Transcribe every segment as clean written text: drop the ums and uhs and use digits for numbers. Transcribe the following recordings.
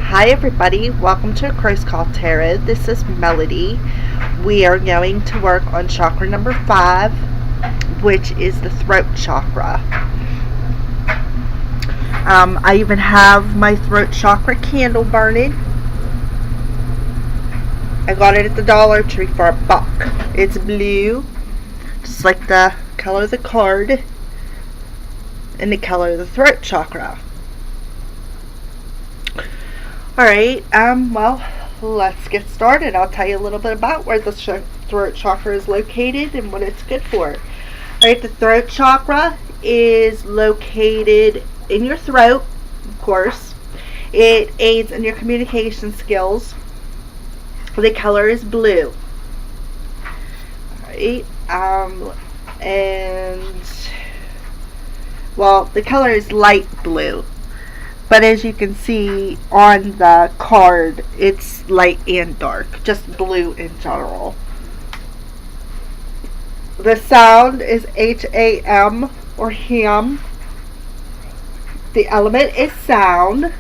Hi everybody, welcome to A Cross Call Tarot. This is Melody. We are going to work on chakra number 5, which is the throat chakra. I even have my throat chakra candle burning. I got it at the Dollar Tree for $1. It's blue, just like the color of the card and the color of the throat chakra. Alright, well, let's get started. I'll tell you a little bit about where the throat chakra is located and what it's good for. Alright, the throat chakra is located in your throat, of course. It aids in your communication skills. The color is blue. Alright, well, the color is light blue. But as you can see on the card, it's light and dark, just blue in general. The sound is H-A-M or ham. The element is sound.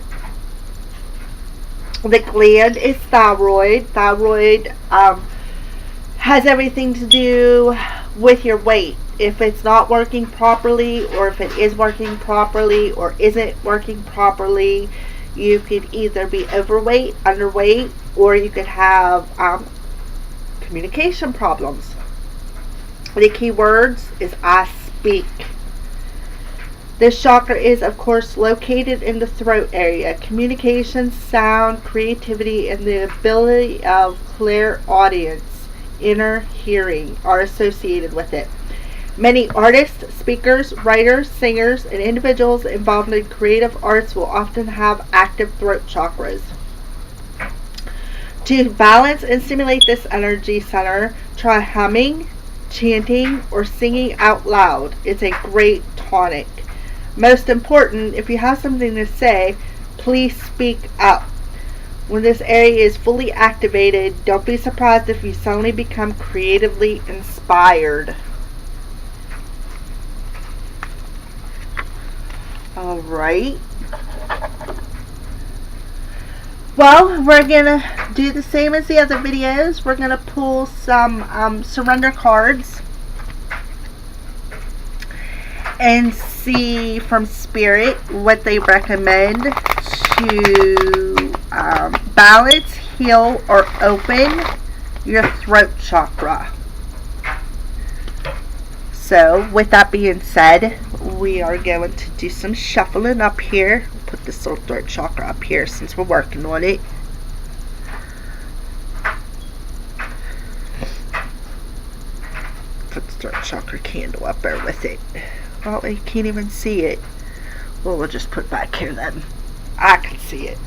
The gland is thyroid. Thyroid has everything to do with your weight. If it's not working properly, or if it is working properly or isn't working properly, you could either be overweight, underweight, or you could have communication problems. The key words is I speak. This chakra is, of course, located in the throat area. Communication, sound, creativity, and the ability of clairaudience, inner hearing, are associated with it. Many artists, speakers, writers, singers, and individuals involved in creative arts will often have active throat chakras. To balance and stimulate this energy center, try humming, chanting, or singing out loud. It's a great tonic. Most important, if you have something to say, please speak up. When this area is fully activated, don't be surprised if you suddenly become creatively inspired. Alright. Well, we're going to do the same as the other videos. We're going to pull some surrender cards and see from Spirit what they recommend to balance, heal, or open your throat chakra. So, with that being said, we are going to do some shuffling up here. Put this little throat chakra up here since we're working on it. Put the throat chakra candle up there with it. Oh, you can't even see it. Well, we'll just put it back here then. I can see it.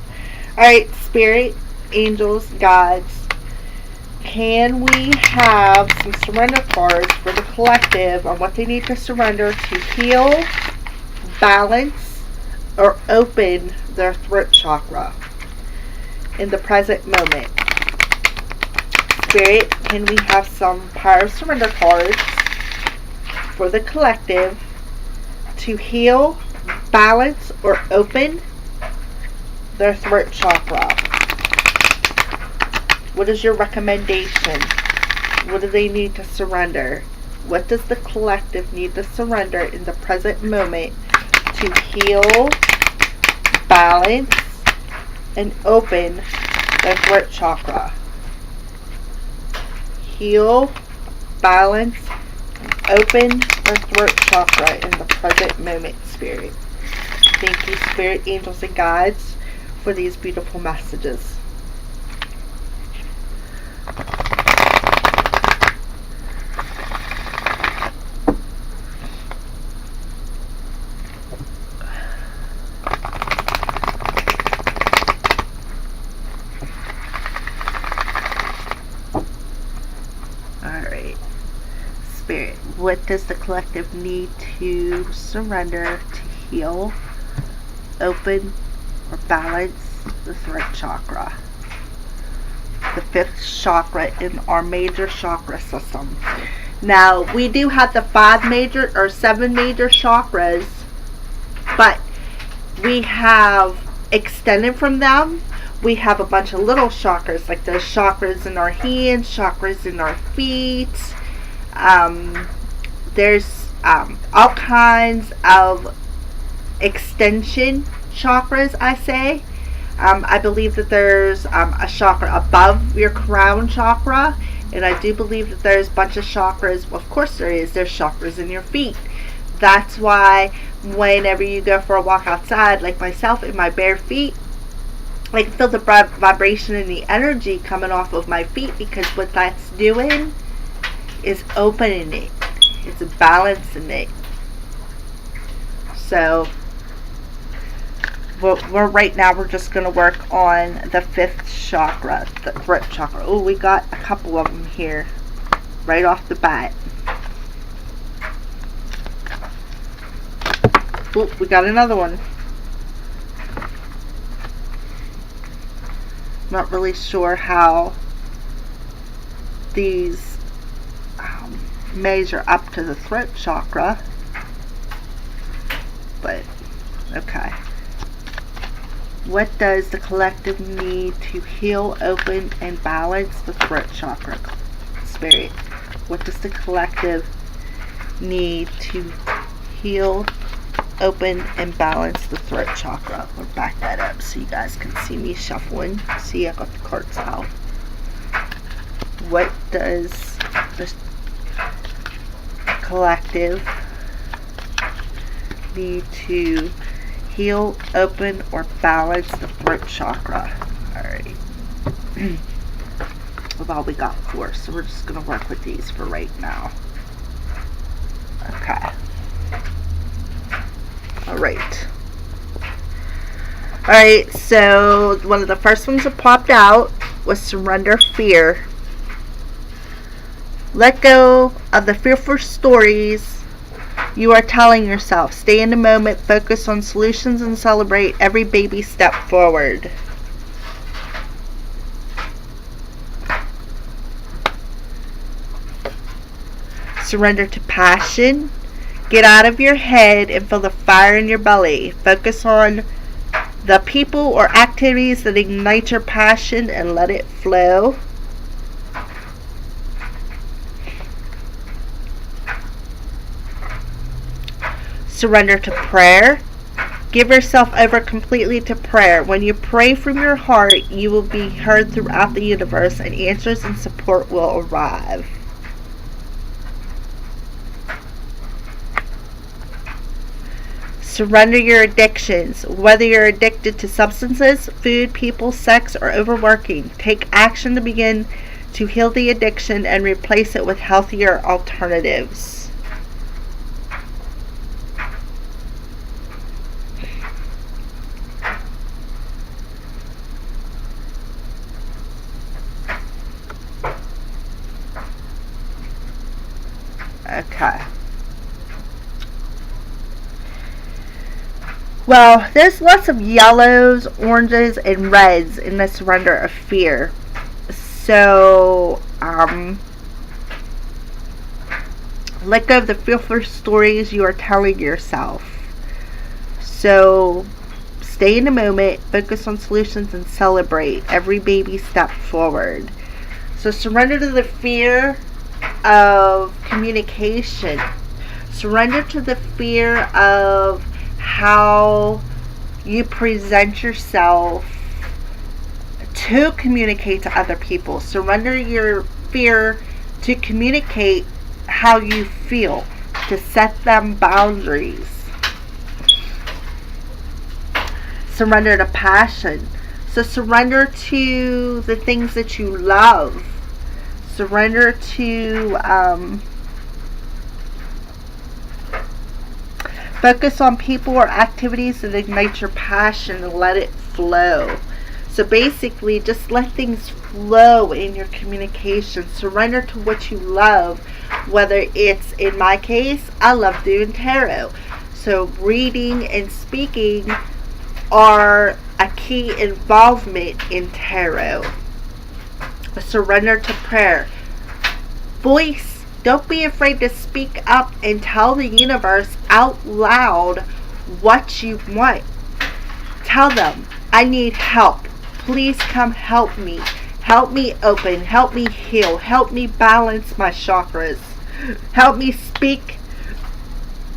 Alright, Spirit, angels, guides. Can we have some surrender cards for the collective on what they need to surrender to heal, balance, or open their throat chakra in the present moment? Spirit, can we have some power of surrender cards for the collective to heal, balance, or open their throat chakra? What is your recommendation? What do they need to surrender? What does the collective need to surrender in the present moment to heal, balance, and open their throat chakra? Heal, balance, and open their throat chakra in the present moment, Spirit. Thank you, Spirit, angels, and guides, for these beautiful messages. Alright, Spirit, what does the collective need to surrender to heal, open, or balance the throat chakra? The 5th chakra in our major chakra system. Now, we do have the 7 major chakras, but we have extended from them we have a bunch of little chakras, like there's chakras in our hands, chakras in our feet. There's all kinds of extension chakras, I say. I believe that there's a chakra above your crown chakra, and I do believe that there's a bunch of chakras. Well, of course there is. There's chakras in your feet. That's why whenever you go for a walk outside, like myself, in my bare feet, I can feel the vibration and the energy coming off of my feet, because what that's doing is opening it. It's balancing it. So we're right now, we're just going to work on the 5th chakra, the throat chakra. Oh, we got a couple of them here right off the bat. Oh, we got another one. Not really sure how these measure up to the throat chakra, but okay. What does the collective need to heal, open, and balance the throat chakra? Spirit, what does the collective need to heal, open, and balance the throat chakra? We'll back that up so you guys can see me shuffling. See, I got the cards out. What does the collective need to heal, open, or balance the throat chakra? Alright. That's all we got 4, so we're just going to work with these for right now. Okay. Alright. Alright, so one of the first ones that popped out was surrender fear. Let go of the fearful stories you are telling yourself. Stay in the moment, focus on solutions, and celebrate every baby step forward. Surrender to passion. Get out of your head and feel the fire in your belly. Focus on the people or activities that ignite your passion and let it flow. Surrender to prayer. Give yourself over completely to prayer. When you pray from your heart, you will be heard throughout the universe, and answers and support will arrive. Surrender your addictions. Whether you're addicted to substances, food, people, sex, or overworking, take action to begin to heal the addiction and replace it with healthier alternatives. Okay. Well, there's lots of yellows, oranges, and reds in the surrender of fear. So, let go of the fearful stories you are telling yourself. So, stay in the moment, focus on solutions, and celebrate every baby step forward. So, surrender to the fear of communication. Surrender to the fear of how you present yourself to communicate to other people. Surrender your fear to communicate how you feel, to set them boundaries. Surrender to passion. So surrender to the things that you love. Surrender to focus on people or activities that ignite your passion and let it flow. So basically, just let things flow in your communication. Surrender to what you love, whether it's, in my case, I love doing tarot. So reading and speaking are a key involvement in tarot. Surrender to prayer. Voice. Don't be afraid to speak up and tell the universe out loud what you want. Tell them, I need help. Please come help me. Help me open. Help me heal. Help me balance my chakras. Help me speak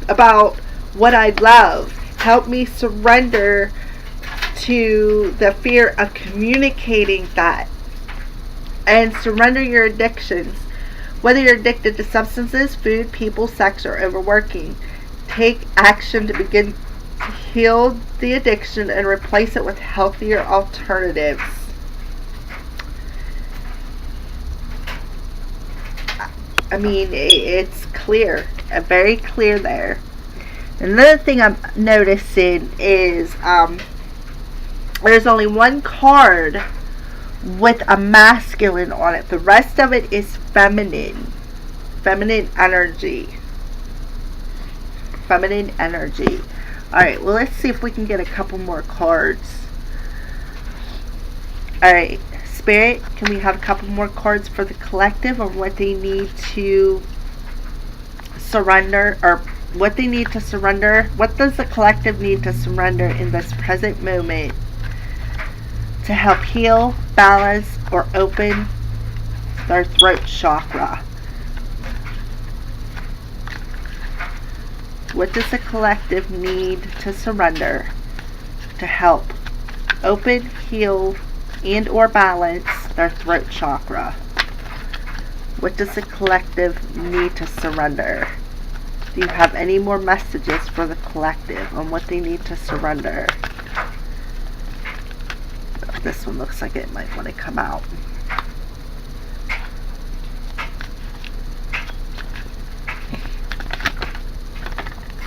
about what I love. Help me surrender to the fear of communicating that. And surrender your addictions. Whether you're addicted to substances, food, people, sex, or overworking, take action to begin to heal the addiction and replace it with healthier alternatives. I mean, it's clear, very clear there. Another thing I'm noticing is there's only one card with a masculine on it. The rest of it is feminine. Feminine energy. Feminine energy. Alright, well, let's see if we can get a couple more cards. Alright, Spirit, can we have a couple more cards for the collective on what they need to surrender, or what they need to surrender? What does the collective need to surrender in this present moment to help heal, balance, or open their throat chakra? What does the collective need to surrender to help open, heal, and or balance their throat chakra? What does the collective need to surrender? Do you have any more messages for the collective on what they need to surrender? This one looks like it might want to come out.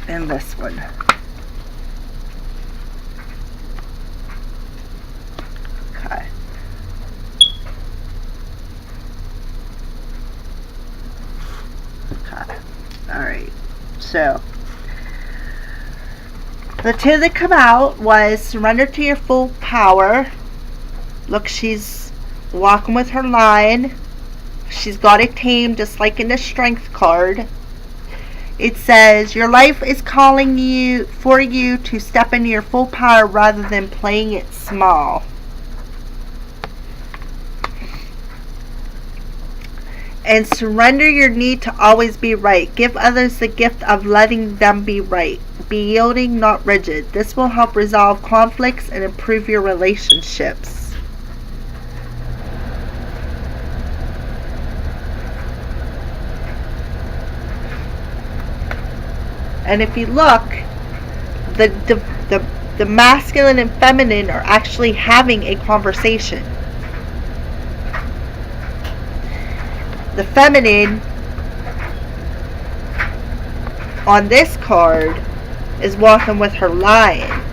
And this one. Okay. Okay. Alright. So, the two that come out was surrender to your full power. Look, she's walking with her line. She's got it tamed, just like in the strength card. It says, your life is calling you for you to step into your full power rather than playing it small. And surrender your need to always be right. Give others the gift of letting them be right. Be yielding, not rigid. This will help resolve conflicts and improve your relationships. And if you look, the masculine and feminine are actually having a conversation. The feminine on this card is walking with her lion.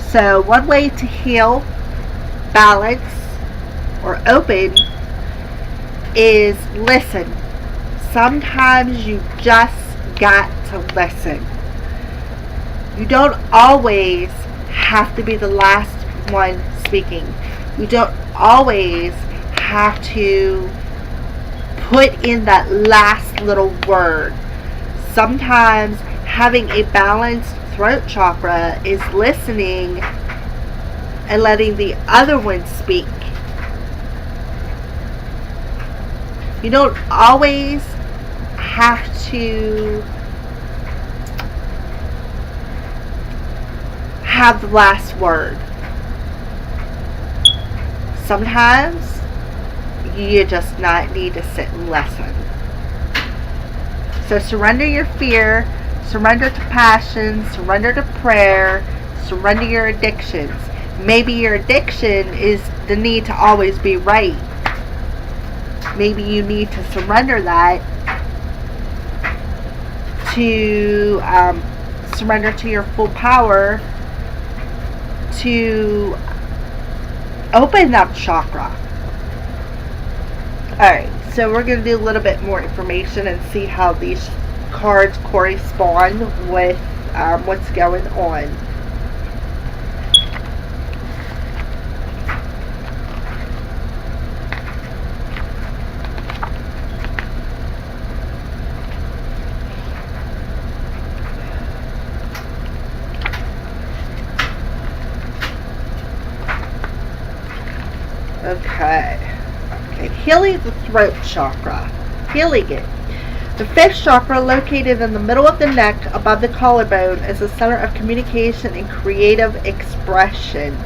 So one way to heal, balance, or open is listen. Sometimes you just got to listen. You don't always have to be the last one speaking. You don't always have to put in that last little word. Sometimes having a balanced throat chakra is listening and letting the other one speak. You don't always have to have the last word. Sometimes you just not need to sit and listen. So surrender your fear, surrender to passion, surrender to prayer, surrender your addictions. Maybe your addiction is the need to always be right. Maybe you need to surrender that to surrender to your full power to open that chakra. Alright, so we're going to do a little bit more information and see how these cards correspond with what's going on. Okay. Okay. Healing the throat chakra. Healing it. The fifth chakra, located in the middle of the neck above the collarbone, is the center of communication and creative expression.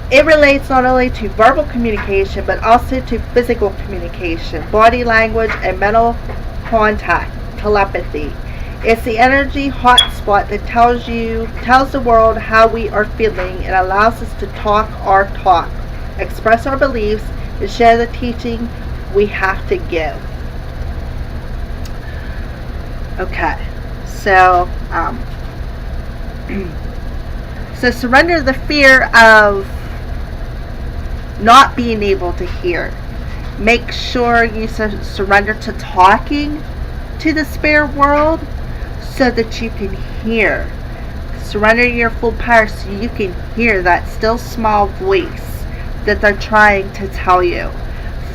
It relates not only to verbal communication, but also to physical communication, body language, and mental contact, telepathy. It's the energy hotspot that tells the world how we are feeling, and allows us to talk our talk, express our beliefs, and share the teaching we have to give. Okay, so so surrender the fear of not being able to hear. Make sure you surrender to talking to the spirit world so that you can hear. Surrender your full power so you can hear that still small voice that they're trying to tell you.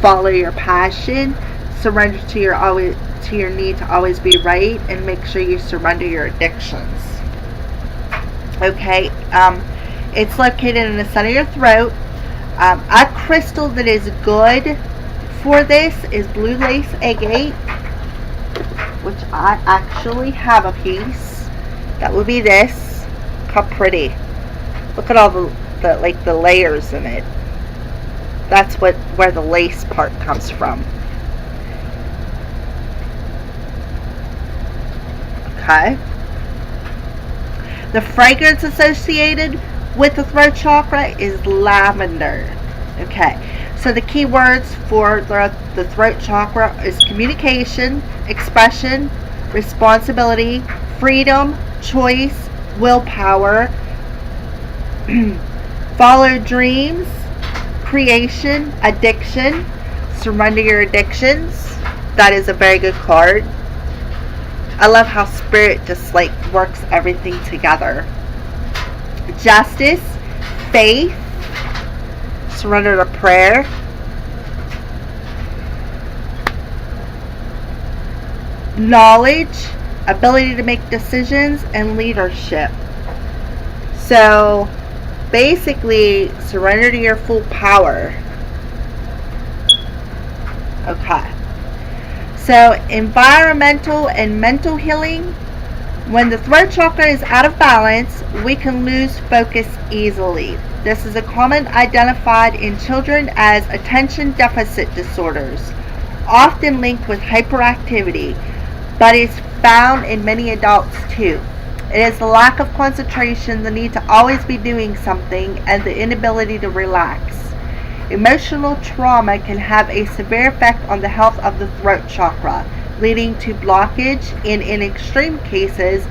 Follow your passion. Surrender to your need to always be right, and make sure you surrender your addictions. Okay, it's located in the center of your throat. A crystal that is good for this is blue lace agate, which I actually have a piece. That would be this. How pretty! Look at all the layers in it. That's where the lace part comes from. Okay. The fragrance associated with the throat chakra is lavender. Okay. So the key words for the throat chakra is communication, expression, responsibility, freedom, choice, willpower, follow dreams, creation, addiction, surrender your addictions. That is a very good card. I love how spirit just works everything together. Justice, faith, surrender to prayer, knowledge, ability to make decisions, and leadership. So basically, surrender to your full power. Okay. So environmental and mental healing. When the throat chakra is out of balance, we can lose focus easily. This is a common identified in children as attention deficit disorders, often linked with hyperactivity, but is found in many adults too. It is the lack of concentration, the need to always be doing something, and the inability to relax. Emotional trauma can have a severe effect on the health of the throat chakra, leading to blockage and, in extreme cases,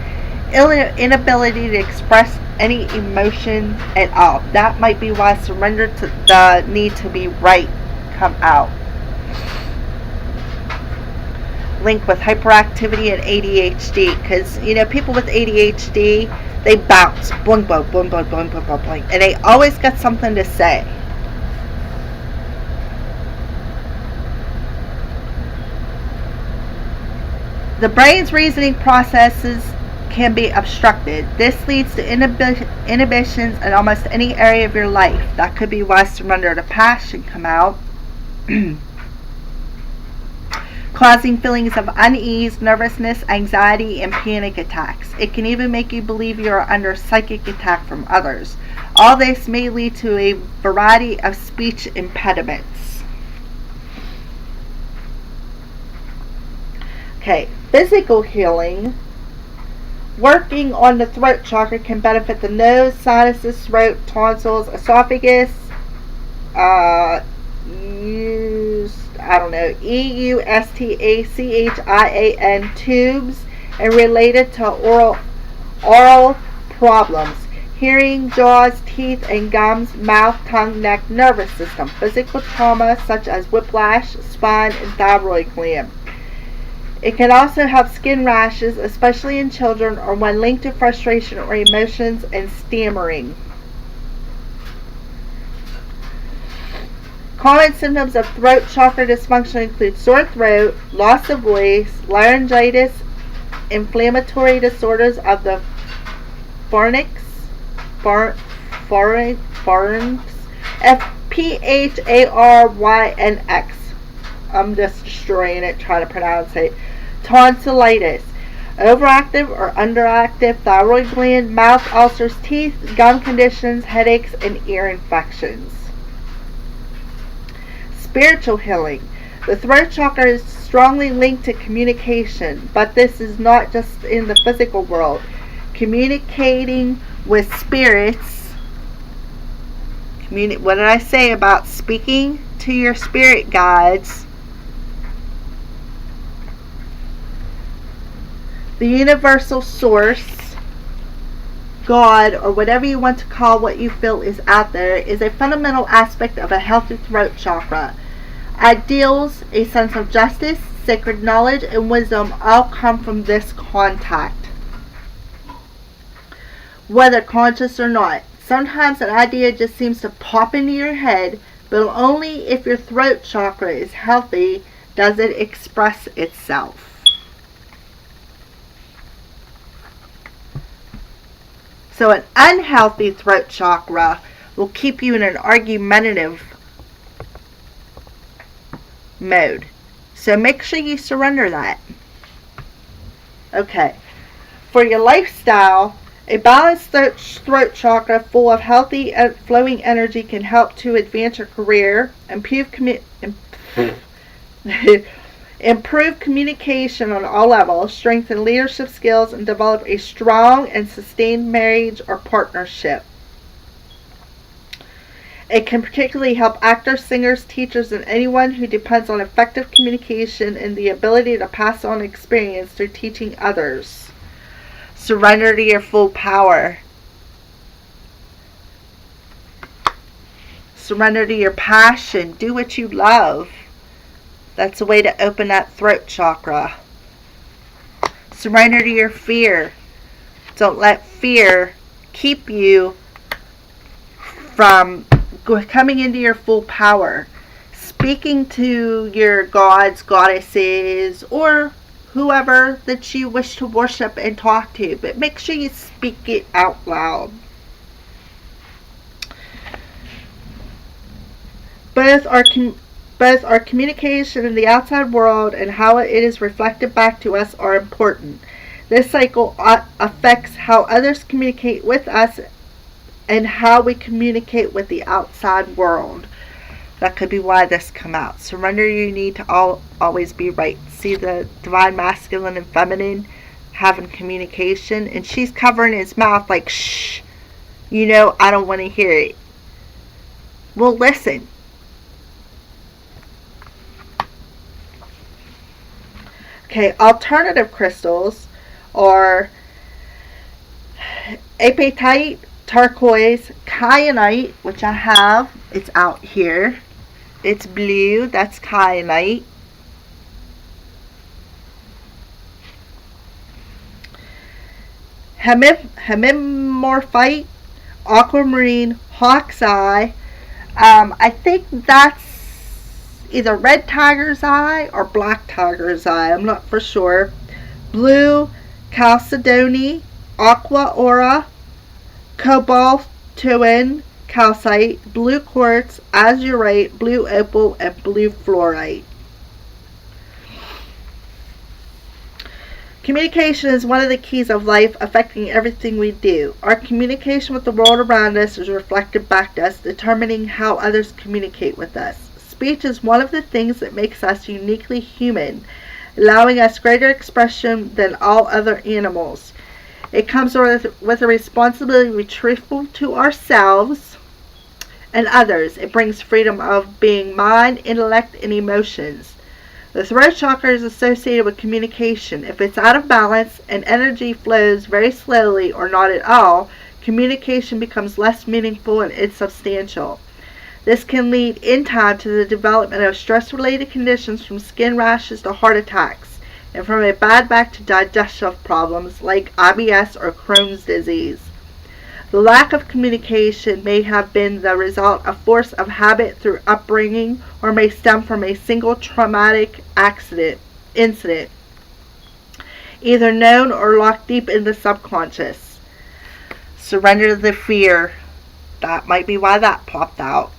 inability to express any emotion at all. That might be why surrender to the need to be right come out. Linked with hyperactivity and ADHD, because people with ADHD, they bounce, boing, boing, boing, boing, boing, boing, boing, boing, and they always got something to say. The brain's reasoning processes can be obstructed. This leads to inhibitions in almost any area of your life. That could be why surrender to passion come out. Causing feelings of unease, nervousness, anxiety, and panic attacks. It can even make you believe you are under psychic attack from others. All this may lead to a variety of speech impediments. Okay, physical healing. Working on the throat chakra can benefit the nose, sinuses, throat, tonsils, esophagus, EUSTACHIAN tubes, and related to oral problems, hearing, jaws, teeth, and gums, mouth, tongue, neck, nervous system, physical trauma such as whiplash, spine, and thyroid gland. It can also have skin rashes, especially in children, or when linked to frustration or emotions and stammering. Common symptoms of throat chakra dysfunction include sore throat, loss of voice, laryngitis, inflammatory disorders of the pharynx, PHARYNX. I'm just destroying it, trying to pronounce it. Tonsillitis. Overactive or underactive thyroid gland, mouth ulcers, teeth, gum conditions, headaches, and ear infections. Spiritual healing. The throat chakra is strongly linked to communication, but this is not just in the physical world. Communicating with spirits. What did I say about speaking to your spirit guides? The universal source, God, or whatever you want to call what you feel is out there, is a fundamental aspect of a healthy throat chakra. Ideals, a sense of justice, sacred knowledge, and wisdom all come from this contact, whether conscious or not. Sometimes an idea just seems to pop into your head, but only if your throat chakra is healthy does it express itself. So an unhealthy throat chakra will keep you in an argumentative mode. So make sure you surrender that. Okay. For your lifestyle, a balanced throat chakra full of healthy flowing energy can help to advance your career, improve communication on all levels, strengthen leadership skills, and develop a strong and sustained marriage or partnership. It can particularly help actors, singers, teachers, and anyone who depends on effective communication and the ability to pass on experience through teaching others. Surrender to your full power. Surrender to your passion. Do what you love. That's a way to open that throat chakra. Surrender to your fear. Don't let fear keep you from coming into your full power. Speaking to your gods, goddesses, or whoever that you wish to worship and talk to. But make sure you speak it out loud. Both our communication in the outside world and how it is reflected back to us are important. This cycle affects how others communicate with us and how we communicate with the outside world. That could be why this come out. Surrender your need to always be right. See the divine masculine and feminine having communication, and she's covering his mouth like, shh, I don't want to hear it. Well, listen. Okay, alternative crystals are apatite, turquoise, kyanite, which I have. It's out here. It's blue. That's kyanite. Hemimorphite, aquamarine, hawk's eye. I think that's either red tiger's eye or black tiger's eye. I'm not for sure. Blue chalcedony, aqua aura, cobaltoin calcite, blue quartz, azurite, blue opal, and blue fluorite. Communication is one of the keys of life, affecting everything we do. Our communication with the world around us is reflected back to us, determining how others communicate with us. Speech is one of the things that makes us uniquely human, allowing us greater expression than all other animals. It comes with a responsibility to be truthful to ourselves and others. It brings freedom of being mind, intellect, and emotions. The throat chakra is associated with communication. If it's out of balance and energy flows very slowly or not at all, communication becomes less meaningful and insubstantial. This can lead in time to the development of stress-related conditions from skin rashes to heart attacks, and from a bad back to digestive problems like IBS or Crohn's disease. The lack of communication may have been the result of force of habit through upbringing, or may stem from a single traumatic incident, either known or locked deep in the subconscious. Surrender to the fear. That might be why that popped out.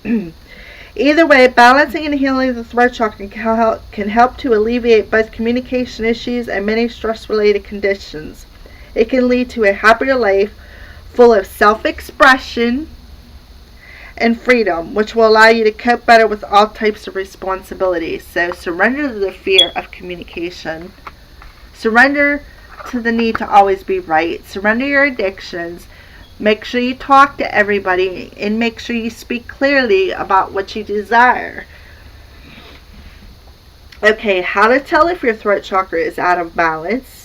Either way, balancing and healing the throat chakra can help to alleviate both communication issues and many stress-related conditions. It can lead to a happier life full of self-expression and freedom, which will allow you to cope better with all types of responsibilities. So surrender to the fear of communication. Surrender to the need to always be right. Surrender your addictions. Make sure you talk to everybody and make sure you speak clearly about what you desire. Okay, how to tell if your throat chakra is out of balance.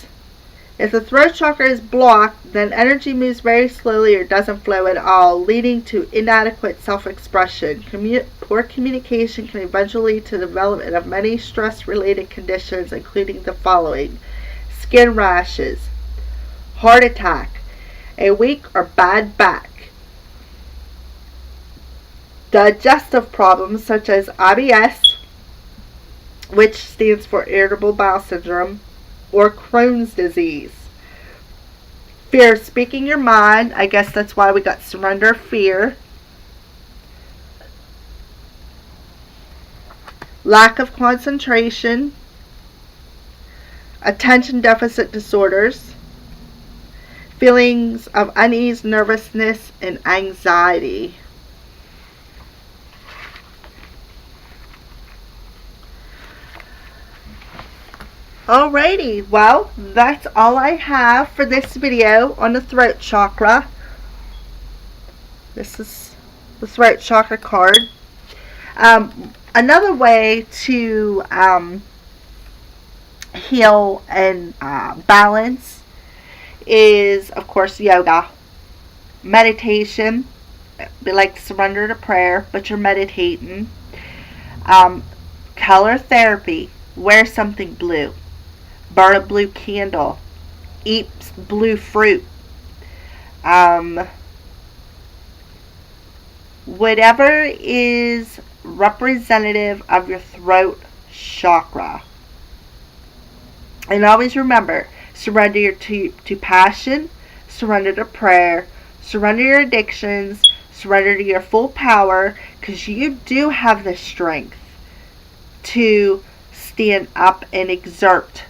If the throat chakra is blocked, then energy moves very slowly or doesn't flow at all, leading to inadequate self-expression. Poor communication can eventually lead to the development of many stress-related conditions, including the following: skin rashes, heart attack, a weak or bad back, digestive problems such as IBS, which stands for irritable bowel syndrome, or Crohn's disease. Fear of speaking your mind. I guess that's why we got surrender fear. Lack of concentration. Attention deficit disorders. Feelings of unease, nervousness, and anxiety. Alrighty, well, that's all I have for this video on the throat chakra. This is the throat chakra card. Another way to heal and balance is, of course, yoga. Meditation. They like to surrender to prayer, but you're meditating. Color therapy. Wear something blue. Burn a blue candle. Eat blue fruit. Whatever is representative of your throat chakra. And always remember, surrender to passion, surrender to prayer, surrender your addictions, surrender to your full power, because you do have the strength to stand up and exert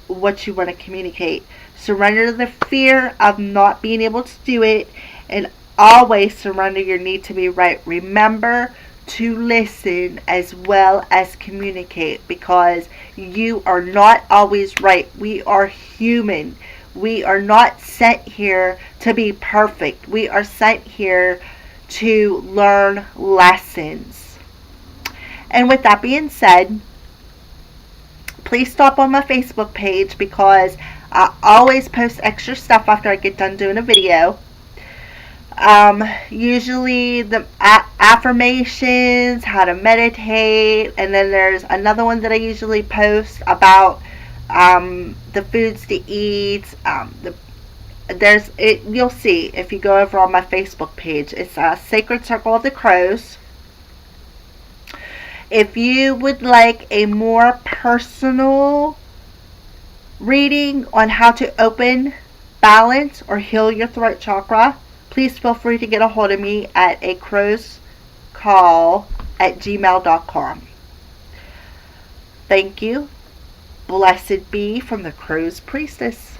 what you want to communicate. Surrender to the fear of not being able to do it, and always surrender your need to be right. Remember to listen as well as communicate, because you are not always right. We are human. We are not sent here to be perfect. We are sent here to learn lessons. And with that being said, please stop on my Facebook page, because I always post extra stuff after I get done doing a video. Usually the affirmations, how to meditate, and then there's another one that I usually post about the foods to eat. You'll see if you go over on my Facebook page. It's a Sacred Circle of the Crows. If you would like a more personal reading on how to open, balance, or heal your throat chakra, please feel free to get a hold of me at acrowscall@gmail.com. Thank you. Blessed be from the Crow's Priestess.